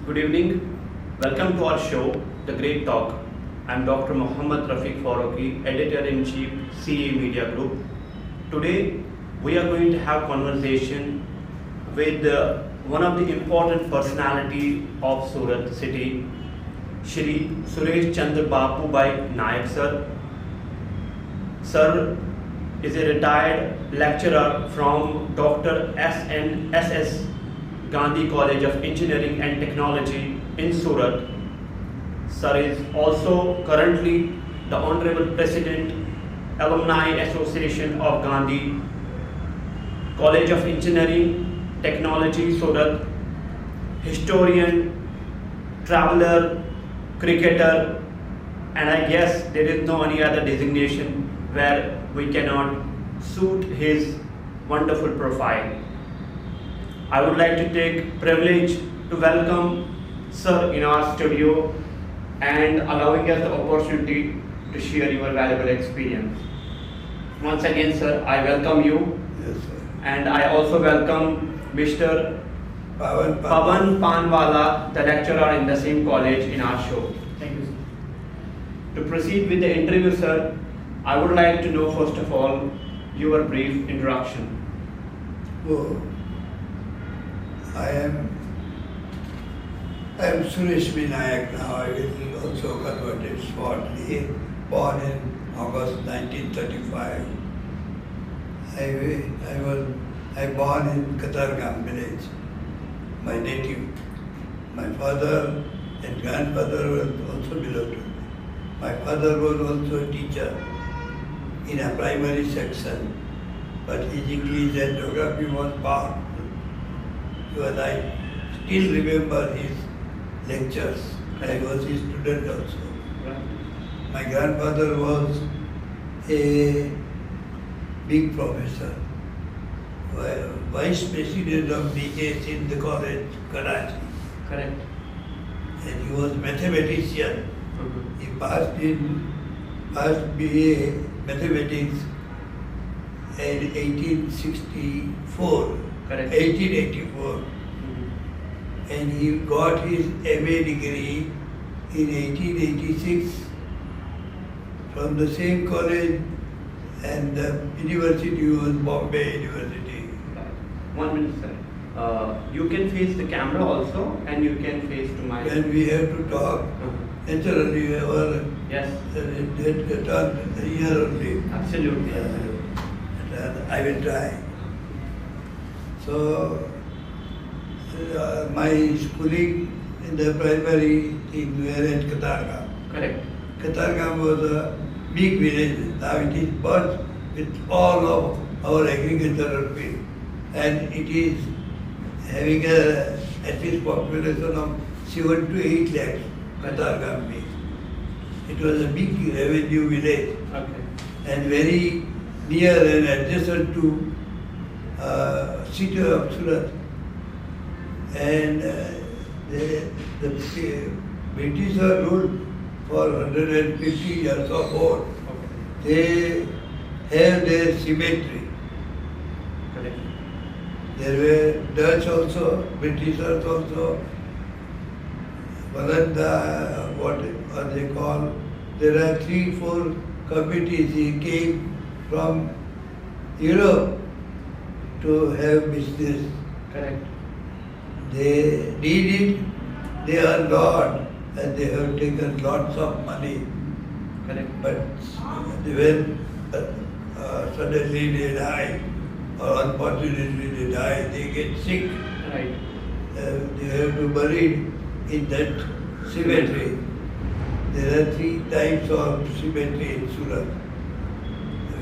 Good evening. Welcome to our show, The Great Talk. I'm Dr. Mohammad Rafiq Faruqi, Editor-in-Chief, CA Media Group. Today, we are going to have conversation with one of the important personality of Surat city, Shree Suresh Chandra Bapu by Naik sir. Sir is a retired lecturer from Dr. S.S. Gandhi College of Engineering and Technology in Surat. Sir is also currently the Honourable President, Alumni Association of Gandhi College of Engineering, Technology, Surat, historian, traveler, cricketer, and I guess there is no any other designation where we cannot suit his wonderful profile. I would like to take privilege to welcome Sir in our studio and allowing us the opportunity to share your valuable experience. Once again, sir, I welcome you. Yes, sir. And I also welcome Mr. Pavan Panwala, the lecturer in the same college in our show. Thank you, sir. To proceed with the interview, sir, I would like to know first of all your brief introduction. Oh, I am Suresh Naik now. I will also convert it shortly. Born in August 1935. I born in Katargam village, my native. My father and grandfather was also belonged to me. My father was also a teacher in a primary section, but his English and geography was bad. And I still remember his lectures. I was his student also. My grandfather was a big professor, vice president of DJs in the college, Karachi. Correct. And he was mathematician. Mm-hmm. He passed BA mathematics in 1864. Correct. 1884. Mm-hmm. And he got his MA degree in 1886 from the same college, and the university was Bombay University. 1 minute, sir. You can face the camera also, and you can face to my. When we have to talk naturally, or Yes. turn here only. Absolutely. I will try. So, my schooling in the primary things were at Katargam. Correct. Katargam was a big village. Now it is burnt with all of our agricultural field. And it is having at least population of 7 to 8 lakhs, Katargam being. It was a big revenue village Okay. and very near and adjacent to city of Surat. And the British are ruled for 150 years or more. Okay. They have their cemetery. Correct. There were Dutch also, Britishers also. Valanda, what are they called? There are 3-4 committees. He came from Europe to have business. Correct. They did it, they are God, and they have taken lots of money. Correct. But when suddenly they die, or unfortunately they die, they get sick. Right. They have to bury in that cemetery. There are 3 types of cemetery in Surat.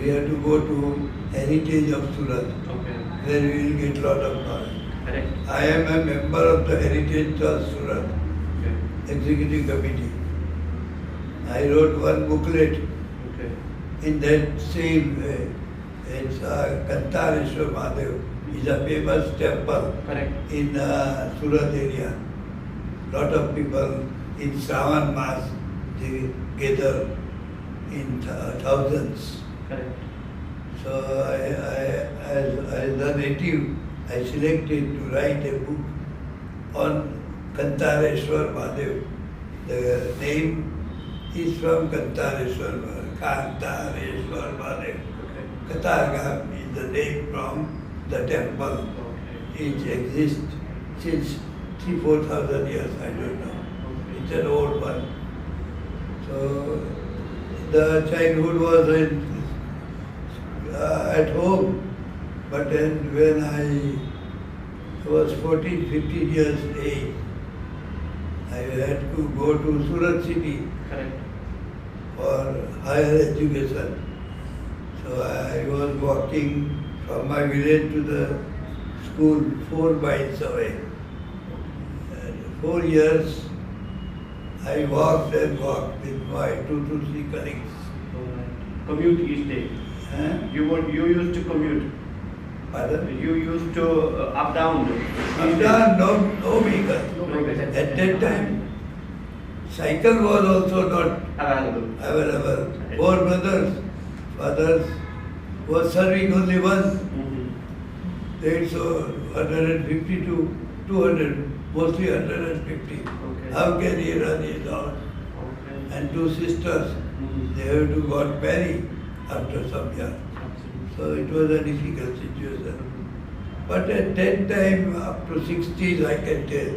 We have to go to Heritage of Surat, Okay. where we will get lot of knowledge. Correct. I am a member of the Heritage of Surat Okay. Executive Committee. I wrote one booklet Okay. in that same way. It's Kantareshwar Mahadev. It's a famous temple Correct. in Surat area. Lot of people in Shravan Mass, they gather in thousands. Correct. So as a native, I selected to write a book on Kantareshwar Mahadev. The name is from Kantareshwar Mahadev. Okay. Katargam is the name from the temple. Okay. It exists since 3,000-4,000 years, I don't know. It's an old one. So the childhood was at home, but then when I was 14, 15 years age, I had to go to Surat city Correct. for higher education. So I was walking from my village to the school 4 miles away. And 4 years I walked and walked with my 2 to 3 colleagues. Alright. Commute each day. Huh? You used to commute. Pardon? You used to up down. No vehicle. No vehicle. At that time, cycle was also not Available. available. 4 brothers, fathers was serving only one. Mm-hmm. It's 150 to 200, mostly 150. Okay. How can he run his house? Okay. And 2 sisters, Mm-hmm. they have to got married after some years. Absolutely. So it was a difficult situation. But at that time, up to 60s, I can tell,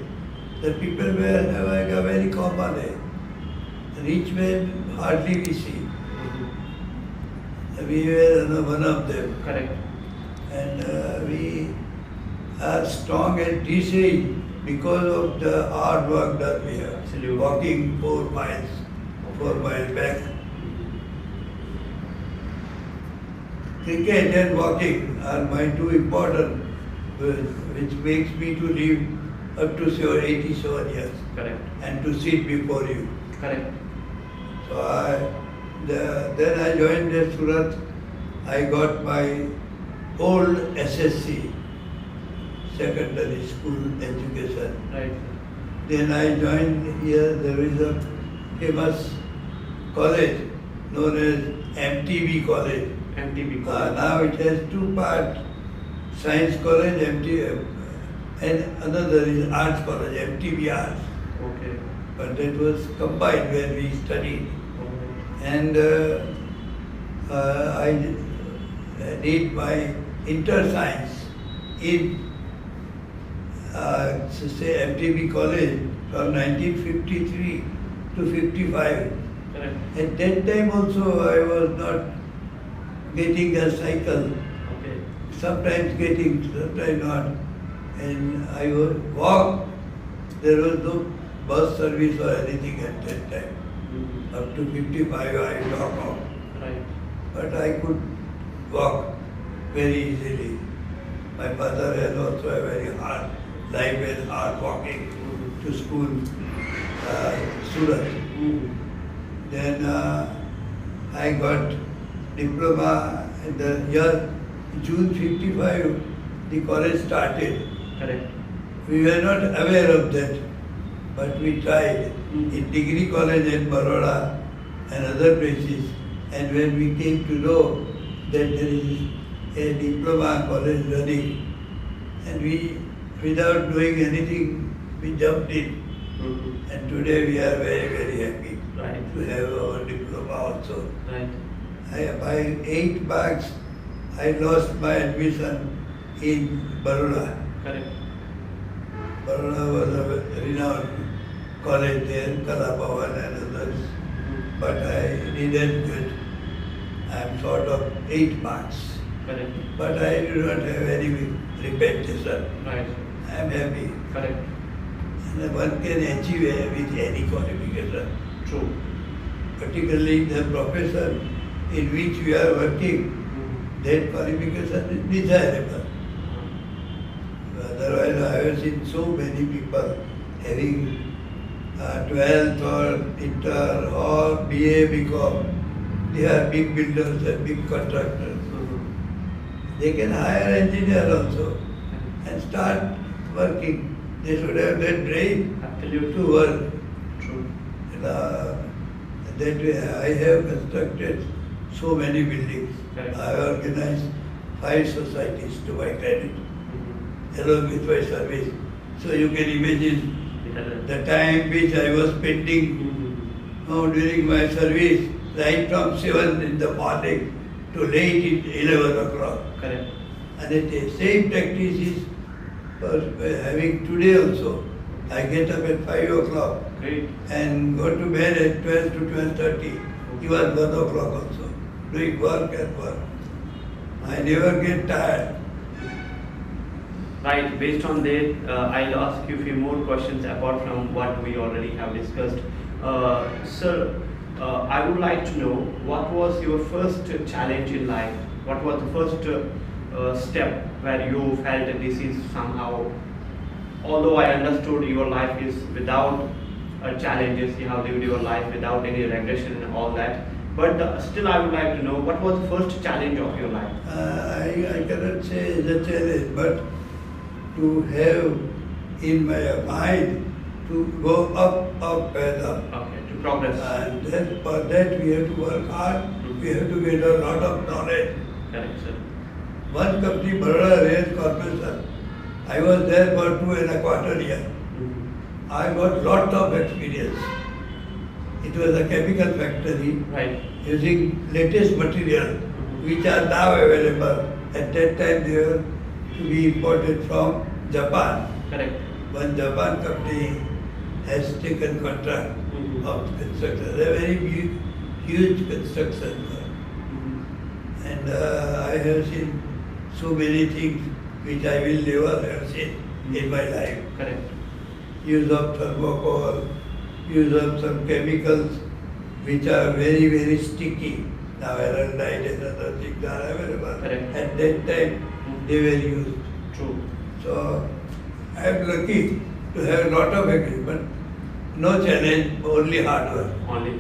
the people were having a very common age. Rich men hardly we see. Mm-hmm. We were one of them. Correct. And we are strong at this age because of the hard work that we have. Absolutely. Walking 4 miles back. Cricket and walking are my 2 important, which makes me to live up to 87 years Correct. and to sit before you. Correct. So then I joined the Surat. I got my old SSC, secondary school education. Right. Then I joined here. There is a famous college known as MTB College. MTB college. Now it has 2 parts, Science College, MTB, and another is Arts College, MTB Arts. Okay. But that was combined when we studied. Alright. And I did my inter-science in say MTB College from 1953 to 55. Correct. At that time also I was not getting a cycle, Okay. sometimes getting, sometimes not. And I would walk. There was no bus service or anything at that time. Mm-hmm. Up to 55 I walk out. Right. But I could walk very easily. My father had also a very hard life and hard walking Mm-hmm. to school, Surat. Mm-hmm. Then I got diploma in the year June 55, the college started. Correct. We were not aware of that, but we tried in degree college in Baroda and other places. And when we came to know that there is a diploma college running, and we, without doing anything, we jumped in. Mm-hmm. And today we are very, very happy Right. to have our diploma also. Right. By 8 marks, I lost my admission in Baroda. Correct. Baroda was a renowned college there, Kala Bhavan and others. Mm-hmm. But I didn't get. I am short of 8 marks. Correct. But I do not have any reputation. Right. I am happy. Correct. And one can achieve with any qualification. True. Particularly the profession in which we are working, Mm-hmm. that qualification is desirable. Otherwise, I have seen so many people having 12th or inter or BA BCom. They are big builders and big contractors. Mm-hmm. They can hire engineer also and start working. They should have that brain Absolutely. to work. True. And, that way I have constructed so many buildings. Correct. I have organized 5 societies to my credit, Mm-hmm. along with my service. So you can imagine the time which I was spending during my service, right from 7 in the morning to late in 11 o'clock. Correct. And the same practice is for having today also. I get up at 5 o'clock Great. and go to bed at 12 to 12:30, even 1 o'clock also, doing work and work. I never get tired. Right. Based on that, I'll ask you a few more questions apart from what we already have discussed. Sir, I would like to know what was your first challenge in life? What was the first step where you felt that this is somehow, although I understood your life is without challenges, you have lived your life without any regression and all that, but still I would like to know what was the first challenge of your life? I cannot say the challenge, but to have in my mind to go up and up. Okay, to progress. And then for that we have to work hard, we have to get a lot of knowledge. Correct, sir. One company, Baroda Rail Corporation, I was there for 2.25 years. I got lot of experience. It was a chemical factory Right. using latest material which are now available. At that time they were to be imported from Japan. Correct. One Japan company has taken contract of construction. A very huge construction work. And I have seen so many things which I will never have seen in my life. Correct. Use of thermocol, use of some chemicals which are very, very sticky. Now araldite and other things are available. Correct. At that time they were used. True. So I am lucky to have a lot of agreement, no challenge, only hard work. Only.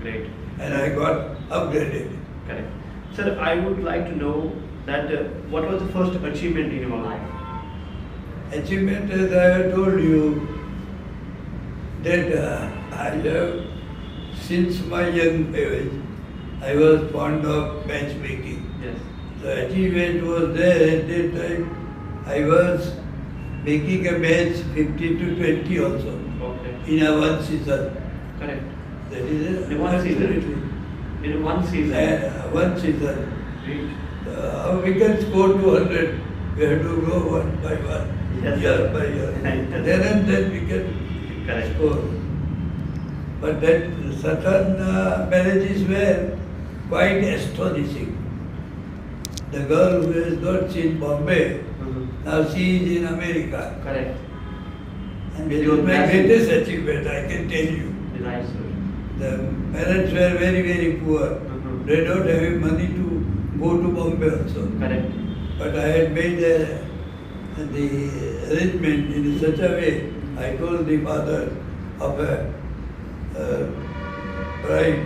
Great. And I got upgraded. Correct. Sir, I would like to know that what was the first achievement in your life? Achievement, as I have told you, that I have, since my young age, I was fond of matchmaking. Yes. The achievement was there at that time. I was making a match 50 to 20 also Okay. in a one season. Correct. That is In one season? absolutely. In one season. One season. Great. We can score 200. We have to go one by one, Yes. year by year. Then and then we can Correct. score. But that certain marriages were quite astonishing. The girl who has not seen Bombay, now she is in America. Correct. And this Your is my passion. greatest achievement, I can tell you. Right, sir. The parents were very, very poor. They don't have money to go to Bombay also. Correct. But I had made the arrangement in such a way. I told the father of a bride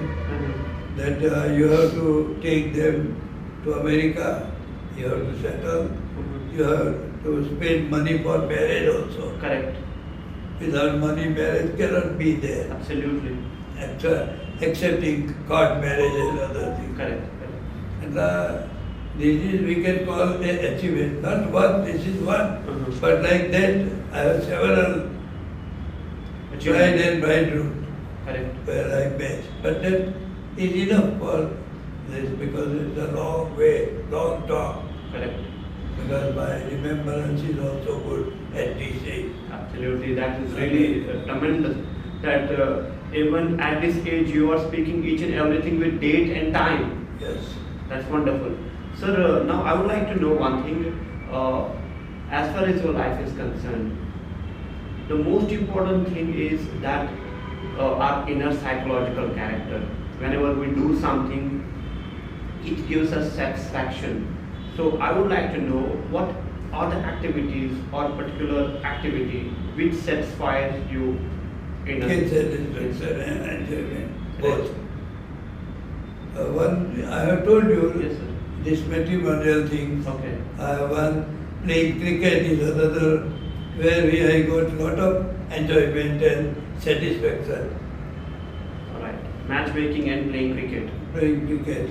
that you have to take them to America, you have to settle, you have to spend money for marriage also. Correct. Without money, marriage cannot be there. Absolutely. Excepting court marriage and other things. Correct. And this is, we can call an achievement. Not one, this is one. But like that, I have several bride and bridegroom Correct. where I met. But that is enough for this because it's a long way, long talk. Correct. Because my remembrance is also good at this age. Absolutely. That is really tremendous. That even at this age you are speaking each and everything with date and time. Yes. That's wonderful. Sir, now I would like to know one thing. As far as your life is concerned, the most important thing is that our inner psychological character. Whenever we do something, it gives us satisfaction. So I would like to know what are the activities or particular activity which satisfies you in a Get satisfaction and enjoyment, both. One, I have told you, Yes, sir. this matrimonial things. Okay. One, playing cricket is another where I got lot of enjoyment and satisfaction. Alright. Matchmaking and playing cricket. Playing cricket.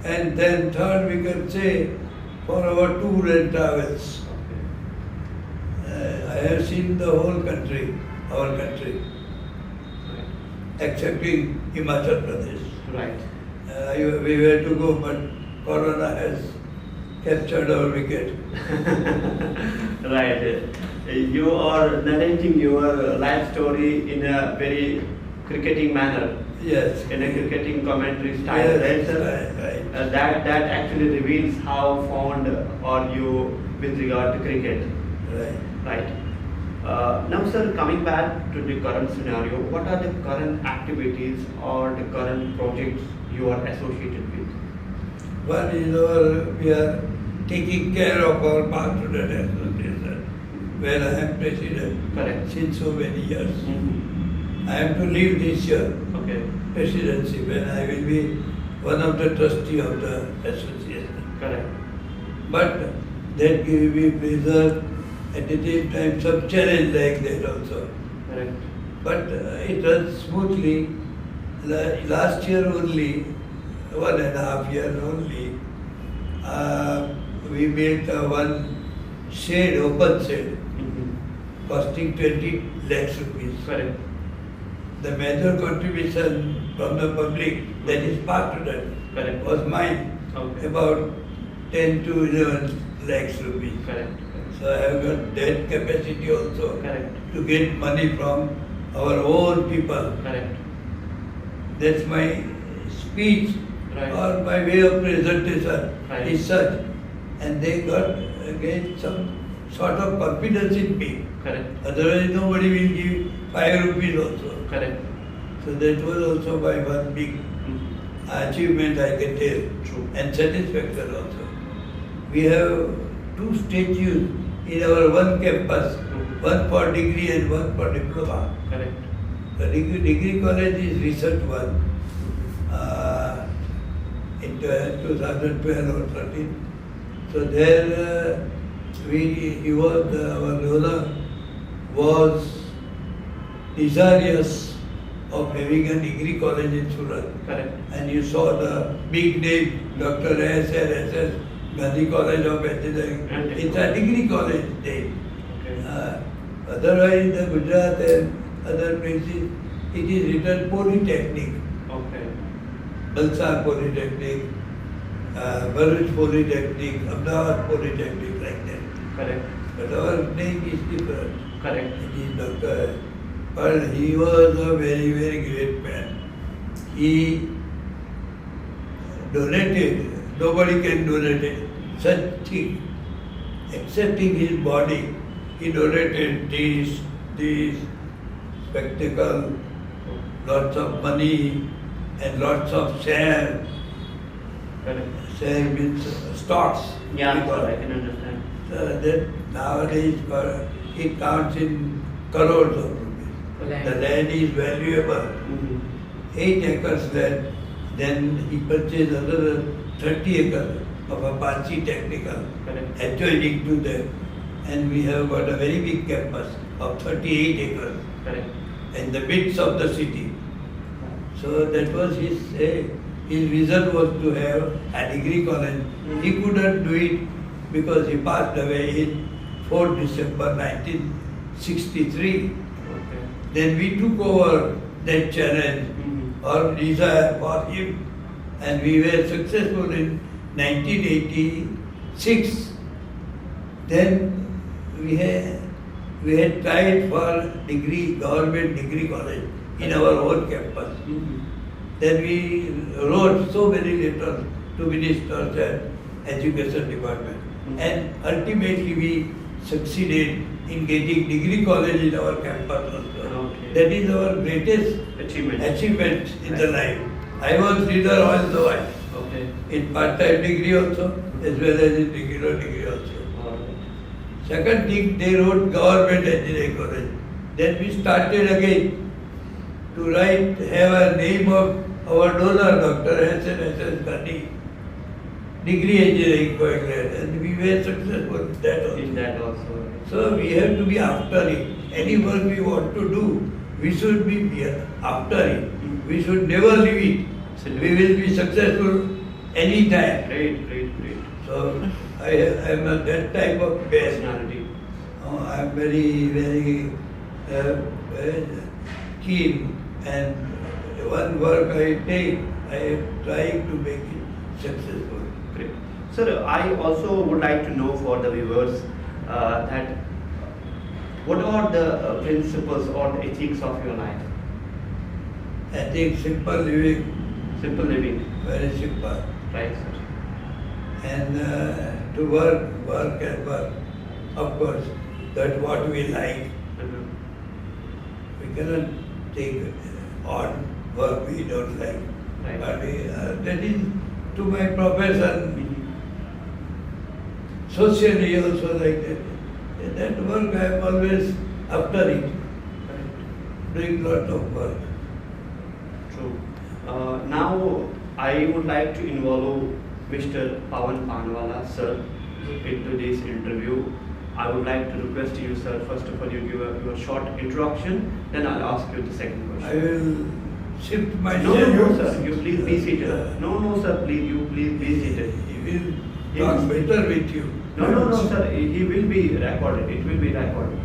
And then third, we can say for our tour and travels. Okay. I have seen the whole country. our country, Right. excepting Himachal Pradesh. Right. We were to go, but Corona has captured our wicket. Right. You are narrating your life story in a very cricketing manner, Yes. in a cricketing commentary style, Yes, right, sir? right. That actually reveals how fond are you with regard to cricket. Right. Right. Now, sir, coming back to the current scenario, what are the current activities or the current projects you are associated with? One is we are taking care of our bar student association, where I am president Correct. since so many years. Mm-hmm. I am to leave this year Okay. presidency when I will be one of the trustee of the association. Correct. But that give me pleasure, at the same time some challenge like that also. Correct. But it runs smoothly. Last year only, 1.5 years only, we built one shed, open shed, Mm-hmm. costing 20 lakhs rupees. Correct. The major contribution from the public, that is part of that, Correct. was mine, Okay. about 10 to 11 lakhs rupees. Correct. So I have got that capacity also Correct. to get money from our own people. Correct. That's my speech Right. or my way of presentation Right. is such. And they got again some sort of confidence in me. Correct. Otherwise nobody will give 5 rupees also. Correct. So that was also my one big Mm-hmm. achievement I can tell. True. And satisfaction also. We have 2 statues in our one campus, Mhm. one for degree and one for diploma. Correct. The degree college is recent one. In 2012 or 13. So there our donor was desirous of having a degree college in Surat. Correct. And you saw the big name, Dr. S.S. Gandhi College of Engineering. And It's a degree college name. Okay. Otherwise, the Gujarat and other places, it is written Polytechnic. Okay. Balsar Polytechnic, Bharuch Polytechnic, Ahmedabad Polytechnic, like that. Correct. But our name is different. Correct. It is Dr. But he was a very, very great man. He donated, nobody can donate such thing, excepting his body. He donated these spectacle, lots of money and lots of share. Correct. Share means stocks. Yeah, People. sir, I can understand. That nowadays it counts in crores of rupees. The land is valuable. Mm-hmm. 8 acres land. Then he purchased another 30 acres of Apache Technical Correct. adjoining to that. And we have got a very big campus of 38 acres Correct. in the midst of the city. So that was his vision was to have a degree college. He couldn't do it because he passed away in 4th December 1963. Okay. Then we took over that challenge Mm-hmm. or desire for him, and we were successful in 1986. Then we had tried for government degree college in our own campus. Mm-hmm. Then we wrote so many letters to ministers and education department. And ultimately we succeeded in getting degree college in our campus also. Okay. That is our greatest Achievement. in the life. I was leader all the while, Okay. in part-time degree also, as well as in regular degree also. Alright. Second thing, they wrote government engineering college. Then we started again to have a name of our donor, Dr. S.S. Gandhi, degree engineering coagulate, and we were successful in that also. In that also. So we have to be after it. Any work we want to do, we should be after it. We should never leave it. We will be successful any time. Great. So I am that type of person. Personality. I am very, very keen, and one work I take, I am trying to make it successful. Great. Sir, I also would like to know for the viewers that what are the principles or the ethics of your life? I think simple living, Simple living, very simple, right, sir? and to work and work. Of course, that's what we like. Mhm. We cannot take odd work we don't like. Right. But that is to my profession. Socially also like that. That work I am always after it, doing lot of work. True. Now I would like to involve Mr. Pawan Panwala, sir, into this interview. I would like to request you, sir, first of all, you give your short introduction, then I'll ask you the second I question. will shift my No, schedule. sir, you please be seated. No, sir, please be seated. He will talk better with you. No, sir, he will be recorded. It will be recorded.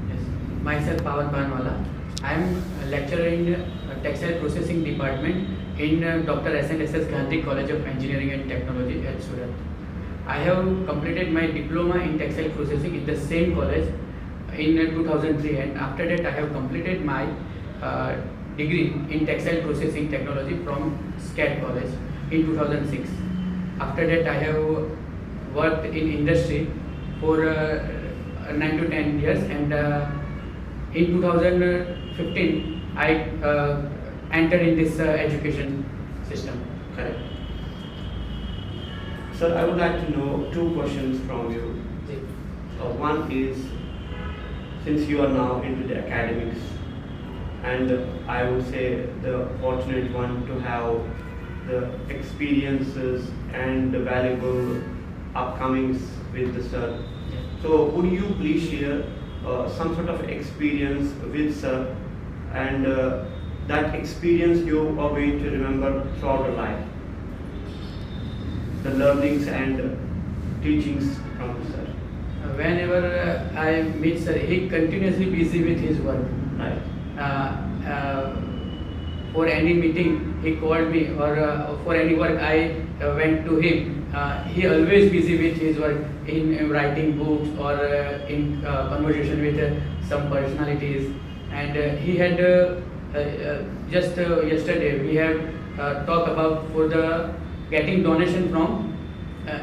Yes. Myself, Pawan Panwala. I am a lecturer in Textile Processing Department in Dr. S&SS Gandhi College of Engineering and Technology at Surat. I have completed my diploma in textile processing in the same college in 2003, and after that I have completed my degree in textile processing technology from SCAT College in 2006. After that I have worked in industry for 9 to 10 years, and in 2015 I entered in this education system. Correct. Sir, I would like to know two questions from you. One is, since you are now into the academics, and I would say the fortunate one to have the experiences and the valuable upcomings with the sir. So would you please share some sort of experience with sir, and that experience you are going to remember throughout your life? The learnings and teachings from sir. Whenever I meet sir, he continuously busy with his work. Right. For any meeting he called me, or for any work I went to him. He always busy with his work in writing books, or in conversation with some personalities. And he had just yesterday we have talked about for the getting donation from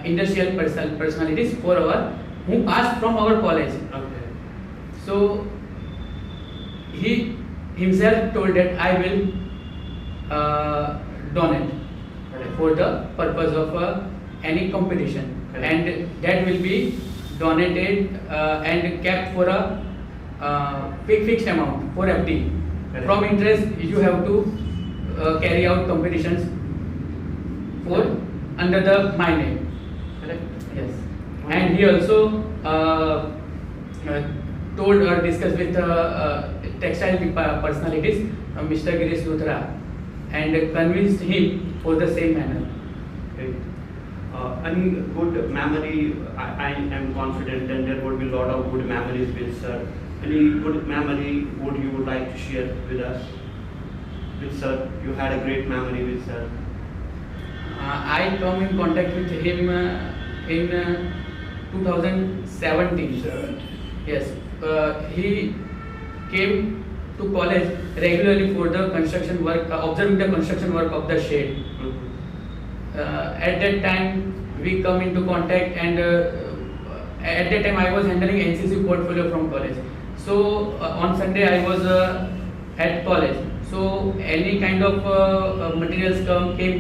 industrial personalities for our who passed from our college. Okay. So he himself told that I will donate for the purpose of any competition, Correct. and that will be donated and kept for a fixed amount for FD. Correct. From interest you have to carry out competitions for under the my name. Correct. Yes. And he also told or discussed with textile personalities, Mr. Girish Luthra, and convinced him for the same manner. Okay. Any good memory? I am confident, and there would be a lot of good memories with sir. Any good memory would you would like to share with us? With sir, you had a great memory with sir. I come in contact with him in 2017. 70. Yes, he came to college regularly for the construction work, observing the construction work of the shed. At that time, we come into contact, and at that time I was handling NCC portfolio from college. So on Sunday I was at college. So any kind of materials came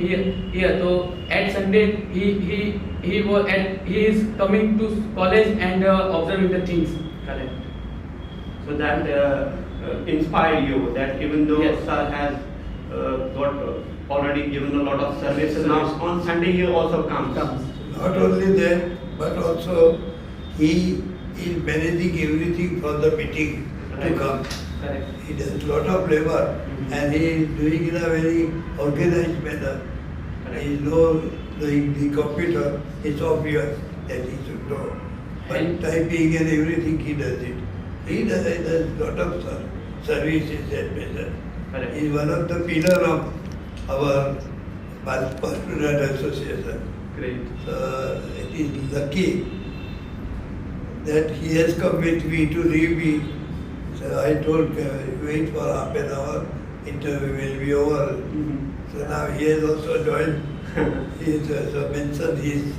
here. So at Sunday he is coming to college and observing the things. Correct. So that inspired you that even though Yes. sir has got already given a lot of services, now on Sunday he also comes. Not only that, but also he is managing everything for the meeting to Right. come. Correct. He does lot of labor, and he is doing in a very organized manner. He knows the computer, it's obvious that he should know. But And- typing and everything he does it. He does lot of services at present. Correct. He is one of the pillar of our Student Association. Great. So it is lucky that he has come with me to leave me. So I told him, wait for half an hour, interview will be over. Mm-hmm. So now he has also joined. He has also mentioned his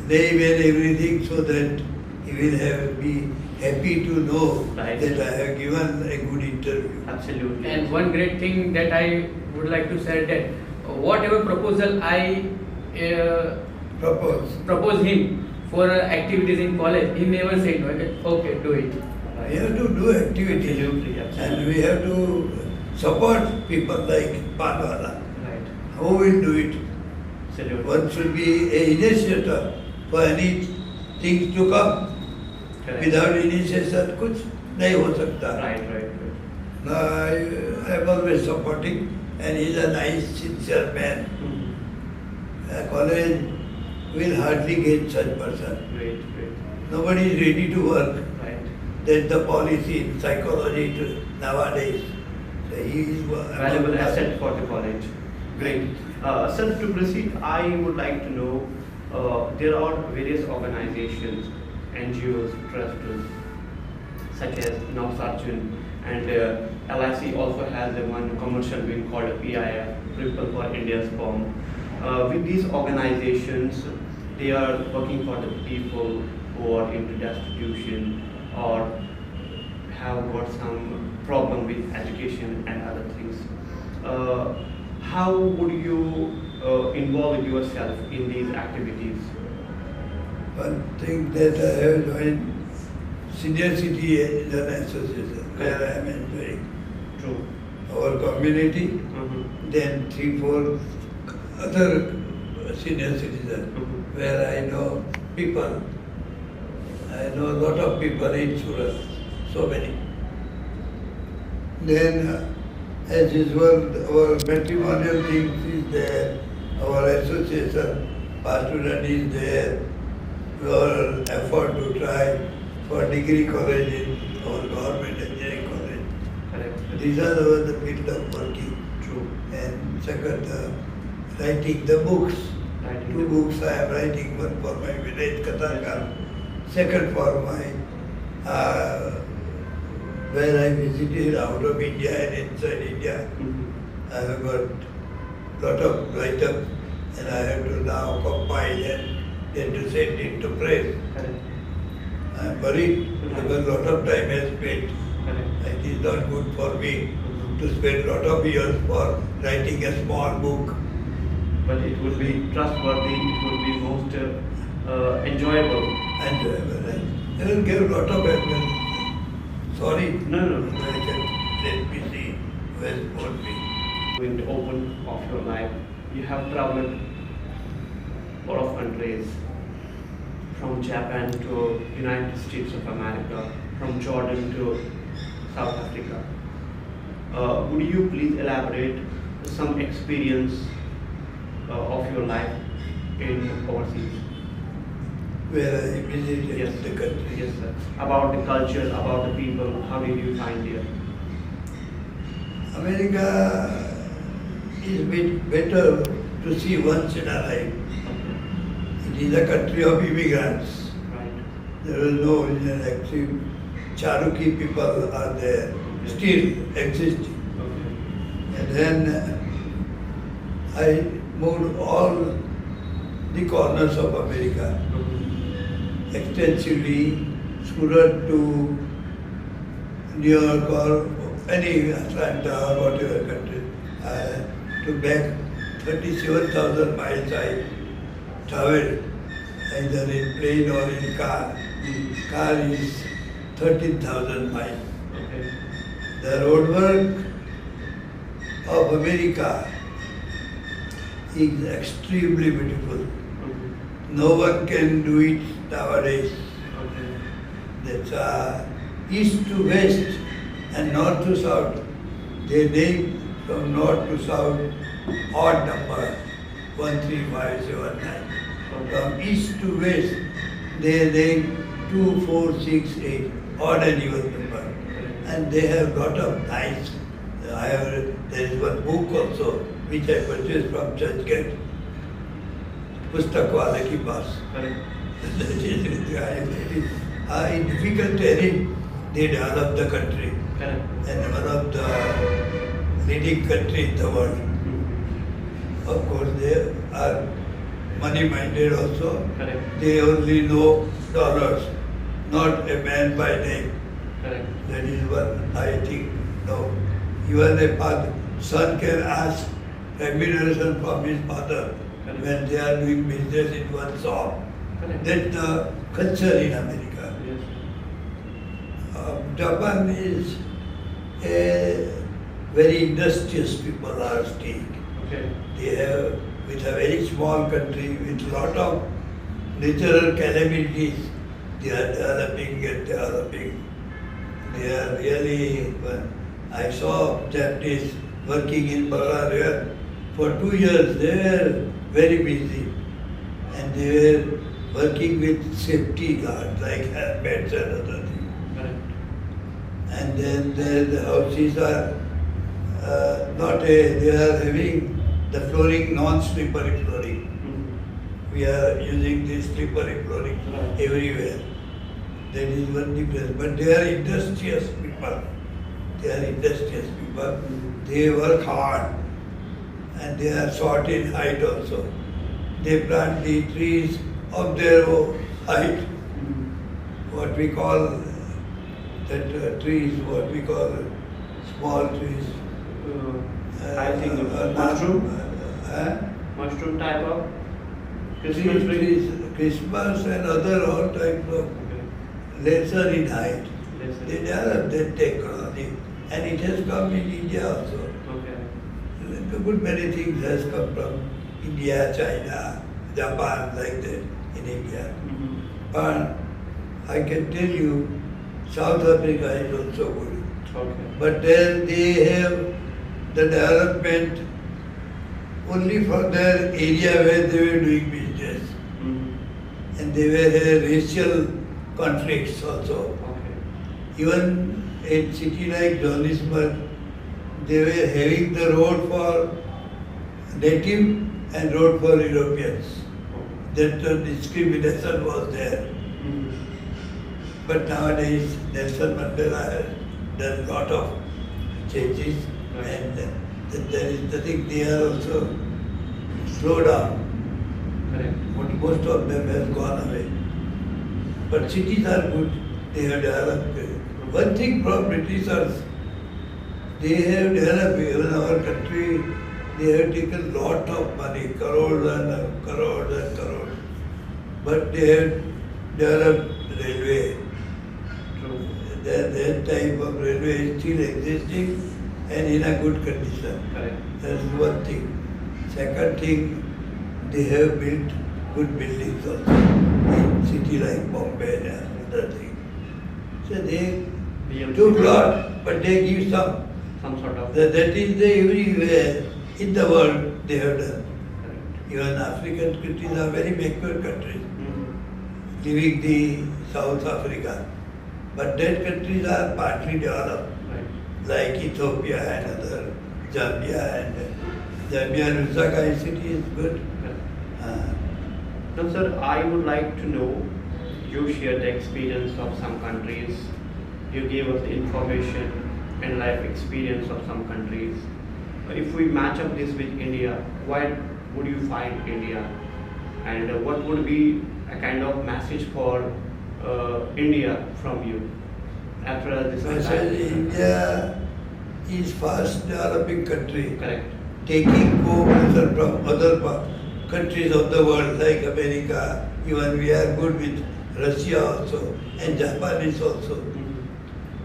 name and everything so that he will be happy to know Right. that I have given a good interview. Absolutely. And one great thing that I would like to say that whatever proposal I propose him for activities in college, he never said no. Okay, do it. We have to do activities. Absolutely, absolutely. And we have to support people like Panwala. Right. Who will do it? Absolutely. One should be a initiator for any things to come. Correct. Without initiation, कुछ नहीं हो सकता. Right, right, right. No, I am always supporting, and he is a nice, sincere man. Mm-hmm. A college will hardly get such person. Great, great. Nobody is ready to work. Right. That's the policy in psychology nowadays. So he is Valuable asset for the college. Great. Sir, to proceed, I would like to know, there are various organizations, NGOs, trusts, such as Naik and LIC also has one commercial wing called PIF, People for India's Form. With these organizations, they are working for the people who are into destitution or have got some problem with education and other things. How would you involve yourself in these activities? One thing that I have joined Senior Citizen Association, where I am enjoying True. our community, Mm-hmm. then 3-4 other senior citizens, Mhm. where I know people. I know a lot of people in Surat, so many. Then, as usual, our matrimonial things is there, our association, student is there, our effort to try for degree college in our government engineering college. Correct. These are the field of working. True. And second, writing the books. Writing 2 the books I am writing, one for my village Katarkar, second for my where I visited out of India and inside India. Mm-hmm. I have got lot of write-up and I have to now compile and then to send it to press. Correct. I am worried because lot of time has spent. Correct. It is not good for me Mhm. to spend lot of years for writing a small book. But it would be trustworthy, it would be most enjoyable. Enjoyable. I will give lot of advice. Sorry. No, no. I can let me see who has told me. In the open of your life, you have traveled a lot of countries, from Japan to United States of America, from Jordan to South Africa. Would you please elaborate some experience of your life in overseas? Where I visited Yes. the country. Yes, sir. About the culture, about the people, how did you find it? America is bit better to see once in a life. It is a country of immigrants. Right. There is no original active. Cherokee people are there, still existing. Okay. And then I moved all the corners of America extensively, Surat to New York or any Atlanta or whatever country. To back 37,000 miles I traveled, either in plane or in car. Car is 13,000 miles. Okay. The roadwork of America is extremely beautiful. No one can do it nowadays. Okay. That's east to west and north to south. They name from north to south odd number 1, 3, 5, 7, 9. From east to west they name 2, 4, 6, 8 odd and even number. and they have lot of nice. There is one book also which I purchased from Churchgate. Pustak wale ki paas. Correct. That is in difficult terrain they develop the country Correct. and one of the leading country in the world. Of course, they are money-minded also. Correct. They only know dollars, not a man by name. Correct. That is one I think. No, even a son can ask remuneration from his father Correct. when they are doing business in one shop. Correct. That's the culture in America. Yes. Japan is a very industrious people are staying. Okay. They have, with a very small country, with lot of natural calamities, they are developing and developing. They are really, I saw Japanese working in Bangladesh for 2 years. They were very busy and they were working with safety guards like helmets and other things. Correct. And then the houses are they are having the flooring, non-slippery flooring. We are using this slippery flooring Right. everywhere. That is one difference. But they are industrious people. They are industrious people. They work hard and they are short in height also. They plant the trees of their own height. What we call that trees, what we call small trees. I think mushroom. Mushroom type of Christmas tree. Trees, Christmas and other all types of lesser in height. Lesser. They develop that technology and it has come in India also. Okay. A good many things has come from India, China, Japan, like that in India. But I can tell you, South Africa is also good. Okay. But then they have the development only for their area where they were doing business. And they were racial conflicts also. Okay. Even in city like Johannesburg, they were having the road for native and road for Europeans. That discrimination was there. But nowadays, Nelson Mandela has done a lot of changes and there is nothing, they are also slowed down. Correct. But most of them has gone away. But cities are good, they have developed. One thing from Britishers, they have developed, even our country, they have taken lot of money, crores and crores and crores. But they have developed railway. True. That type of railway is still existing and in a good condition. Correct. That is one thing. Second thing, they have built good buildings also in city like Bombay and other things. So they took lot, but they give some. Some sort of. That is the everywhere in the world they have done. Correct. Even African countries are very backward countries, leaving the South Africa. But that countries are partly developed, Right. like Ethiopia and other, Zambia and Lusaka city is good. Now, sir, I would like to know, you share the experience of some countries, you gave us the information and life experience of some countries. If we match up this with India, why would you find India? And what would be a kind of message for India from you? After this India is fast developing country. Correct. Taking cooperation from other countries of the world like America, even we are good with Russia also and Japanese also.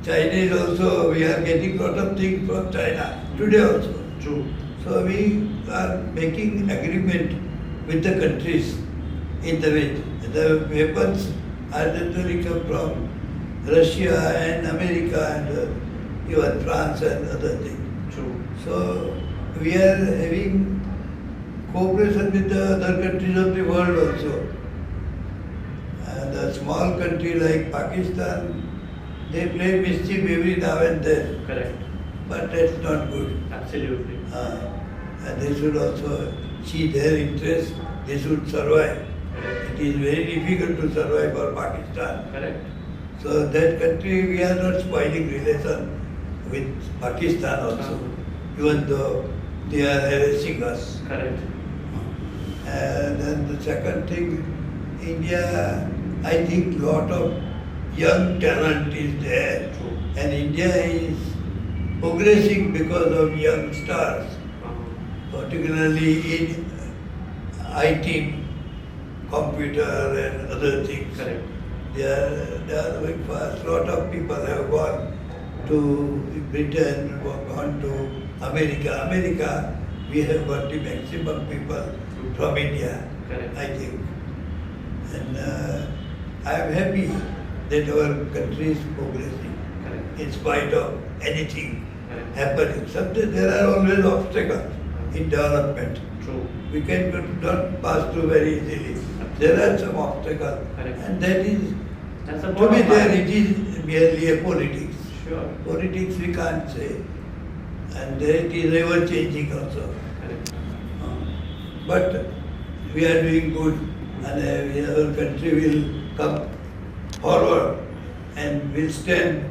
Chinese also, we are getting lot of things from China today also. True. So we are making agreement with the countries in the way. The weapons are generally come from Russia and America and even France and other things. True. So we are having cooperation with the other countries of the world also. And a small country like Pakistan They play mischief every now and then, Correct. but that's not good. Absolutely. And they should also see their interest, they should survive. Correct. It is very difficult to survive for Pakistan. Correct. So that country, we are not spoiling relation with Pakistan also, even though they are harassing us. Correct. And then the second thing, India, I think lot of young talent is there. True. And India is progressing because of young stars, particularly in IT, computer and other things. Correct. They are going fast. Lot of people have gone to Britain, gone to America. America, we have got the maximum people from India, Correct. I think. And I am happy that our country is progressing Correct. in spite of anything Correct. happening. Sometimes there are always obstacles in development. True. We not pass through very easily. There are some obstacles, Correct. and that is, That's a to bottom be there, line. it is merely a politics. Sure. Politics we can't say, and it is ever changing also. Correct. But we are doing good, and our country will come forward and will stand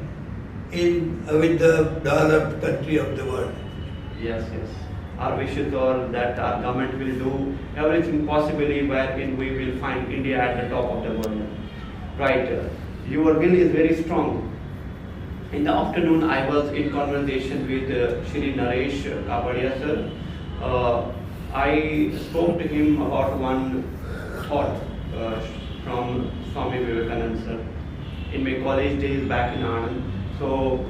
in with the developed country of the world. Yes, yes. Our wishes are that our government will do everything possibly wherein we will find India at the top of the world. Right. Your will is very strong. In the afternoon, I was in conversation with Shri Naresh Kapadia sir. I spoke to him about one thought from Swami Vivekananda sir in my college days back in Anand. So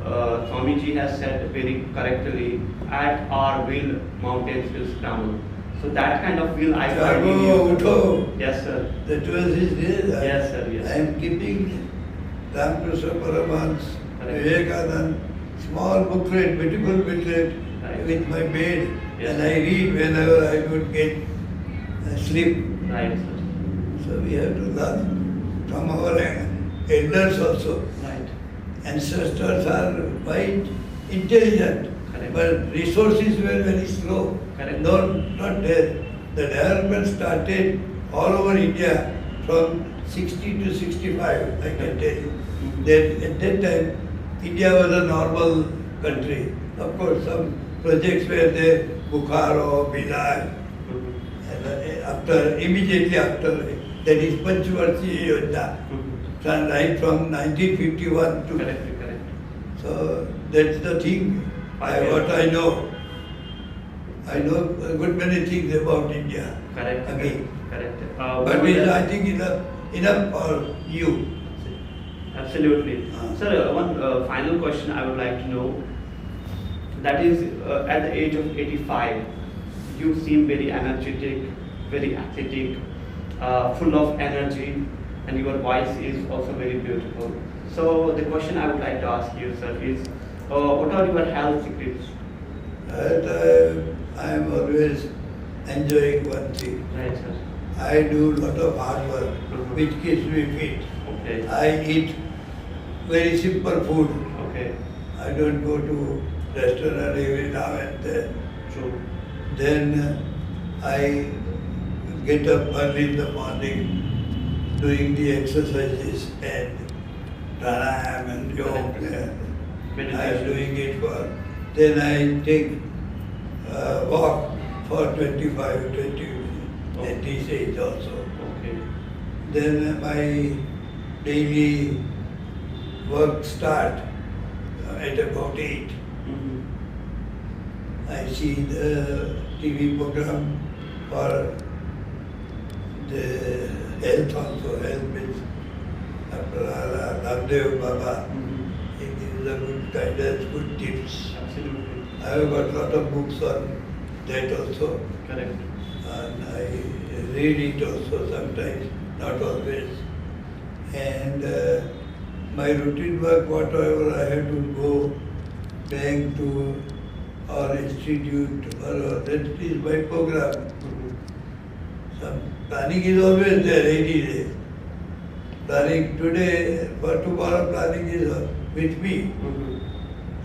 Swamiji has said very correctly, at our will mountains will scramble. So that kind of will I find in you. Utho. Yes sir. That was his day. Yes, sir, yes. I am keeping Ramakrishna Paramahans, Correct. Vivekananda, small booklet, beautiful booklet Right. with my bed, Yes. and I read whenever I would get sleep. Right sir. So we have to learn from our elders also. Right. Ancestors are quite intelligent, Correct. but resources were very slow. Correct. Not there. The development started all over India from 60 to 65, I can tell you. That at that time, India was a normal country. Of course, some projects were there, Bukhara, Bilal, and immediately after, that is Panchvarshi Yojana, right from 1951 to. Correct. Correct. So that's the thing. What I know. I know a good many things about India. Correct. Again. Correct. But I think enough for you. Absolutely. Sir, one final question I would like to know. That is, at the age of 85, you seem very energetic, very athletic, full of energy, and your voice is also very beautiful. So the question I would like to ask you, sir, is what are your health secrets? I am always enjoying one thing. Right, sir. I do a lot of hard work, which keeps me fit. Okay. I eat very simple food. Okay. I don't go to restaurant every now and then. True. Then I get up early in the morning doing the exercises and pranayam and yoga. I am doing it for. Then I take walk for 25, 20 at this age also. Okay. Then my daily work start at about 8. I see the TV program for the health also, health means Ramdev Baba. He gives a good guidance, good tips. Absolutely. I have got a lot of books on that also. Correct. And I read it also sometimes, not always. And my routine work, whatever I have to go bank to or institute or that is my program. Some planning is always there, 80 days. planning today, for tomorrow planning is with me.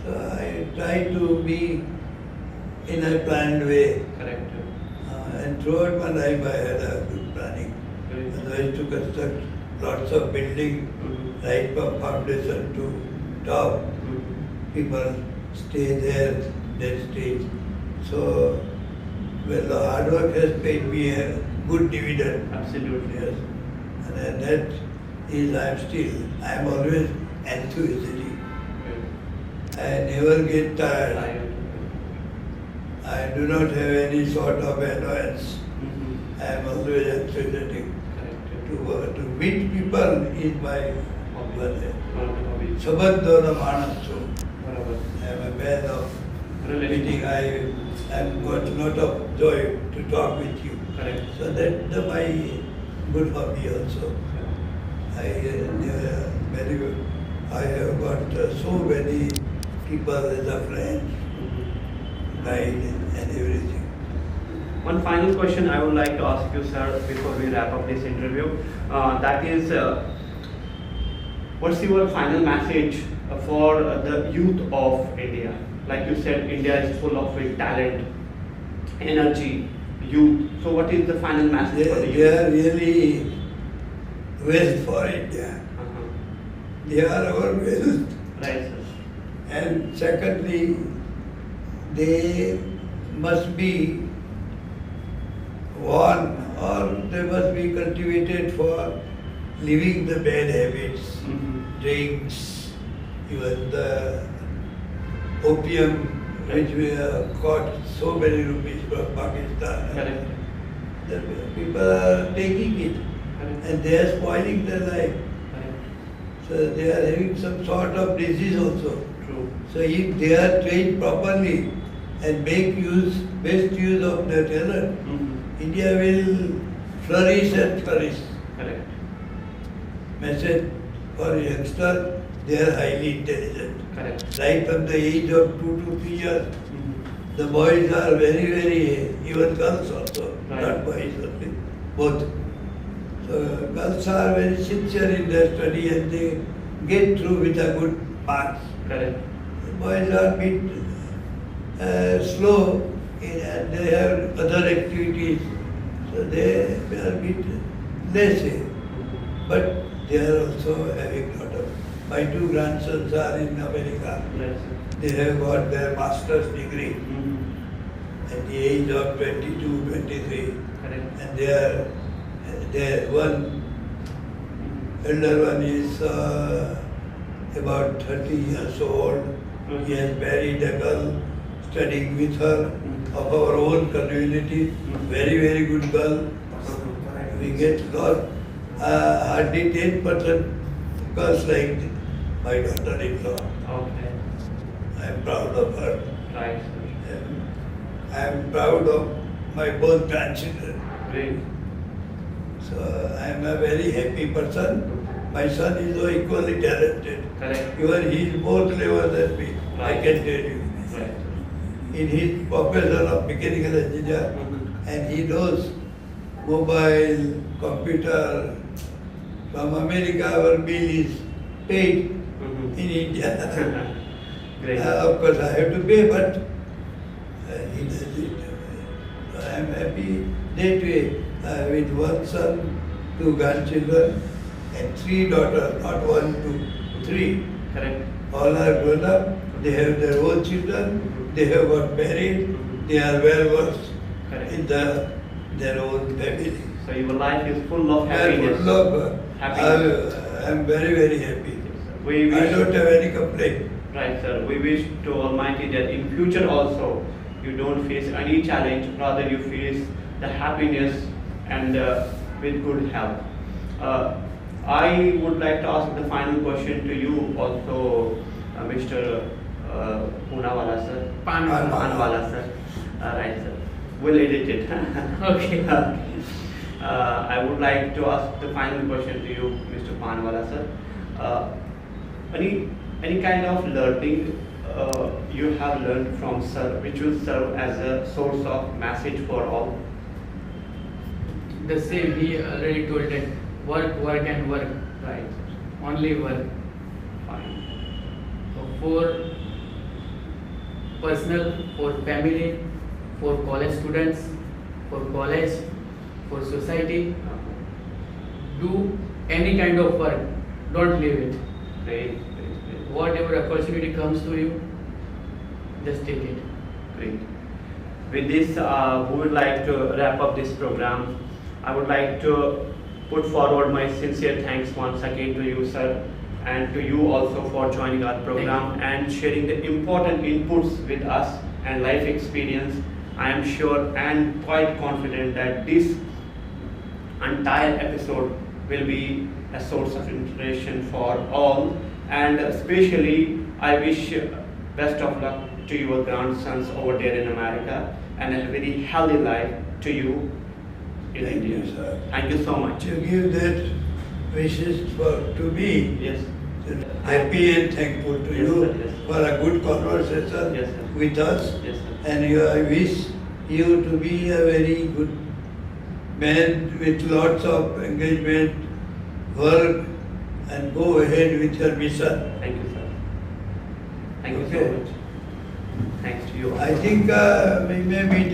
So I try to be in a planned way. Correct. And throughout my life I had a good planning. And I used to construct lots of buildings, right from foundation to top. People stay there, that stage. So, well, the hard work has paid me a good dividend. Absolutely. Yes. And that is, I am always enthusiastic. I never get tired. I do not have any sort of annoyance. I am always enthusiastic. To meet people is my hobby. Sabad dono manas so. I am a man of meeting. I am got a lot of joy to talk with you. So that's my good hobby also. I have got so many people as a friend, guide and everything. One final question I would like to ask you, sir, before we wrap up this interview. That is, what's your final message for the youth of India? Like you said, India is full of talent, energy, youth. So what is the final message for the youth? They are really wealth for India. They are our wealth. Right, sir. And secondly, they must be won or they must be cultivated for leaving the bad habits, drinks, even the opium which we have got so many rupees from Pakistan. Correct. The people are taking it and they are spoiling their life. So they are having some sort of disease also. True. So if they are trained properly and make best use of their talent, India will flourish and flourish. Correct. Message for youngsters, they are highly intelligent. Correct. Right from the age of 2 to 3 years, the boys are very, even girls also, Right. not boys only, both. So girls are very sincere in their study and they get through with a good marks. Correct. The boys are a bit slow and they have other activities, so they are a bit lazy. But they are also having lot of. My 2 grandsons are in America. Right, sir. They have got their master's degree at the age of 22, 23. Correct. And they one elder one is about 30 years old. He has married a girl studying with her of our own community. Very, very good girl. We get hardly 10% girls like my daughter-in-law. Okay. I am proud of her. Right, sir. I am proud of my both grandchildren. Great. So I am a very happy person. My son is equally talented. Correct. Even he is more clever than me, I Right. can tell you. Right. In his profession of mechanical engineer, and he knows mobile, computer. From America, our bill is paid in India. Great. Of course, I have to pay, but he does it. So I am happy that way. With one son, 2 grandchildren, and 3 daughters, not 1, 2, 3. Correct. All are grown up, they have their own children, they have got married, they are well versed Correct. in their own family. So your life is full of I happiness. am full of, Happiness. I am very, very happy. We I wish, don't have any complaint. right, sir. We wish to Almighty that in future also you don't face any challenge, rather you face the happiness and with good health. I would like to ask the final question to you also, Mr. Poonawala sir. Panwala. Panwala sir. Right, sir. We'll edit it. Okay. I would like to ask the final question to you, Mr. Panwala sir. Any kind of learning you have learned from sir, which will serve as a source of message for all? The same, he already told that work, work and work. Right. only work. Fine. So for personal, for family, for college students, for college, for society, do any kind of work. Don't leave it. Great. Great. Whatever opportunity comes to you, just take it. Great. With this, we would like to wrap up this program. I would like to put forward my sincere thanks once again to you, sir, and to you also for joining our program and sharing the important inputs with us and life experience. I am sure and quite confident that this entire episode will be a source of inspiration for all, and especially I wish best of luck to your grandsons over there in America and a very healthy life to you in Thank India. you, sir. Thank you so much. To give that wishes to me, Yes. happy and thankful to Yes, you sir, yes. for a good conversation Yes, sir. with us. Yes, sir. And I wish you to be a very good man with lots of engagement, work, and go ahead with your mission. Thank you, sir. Thank you Okay. so much. Thanks to you. I think we may be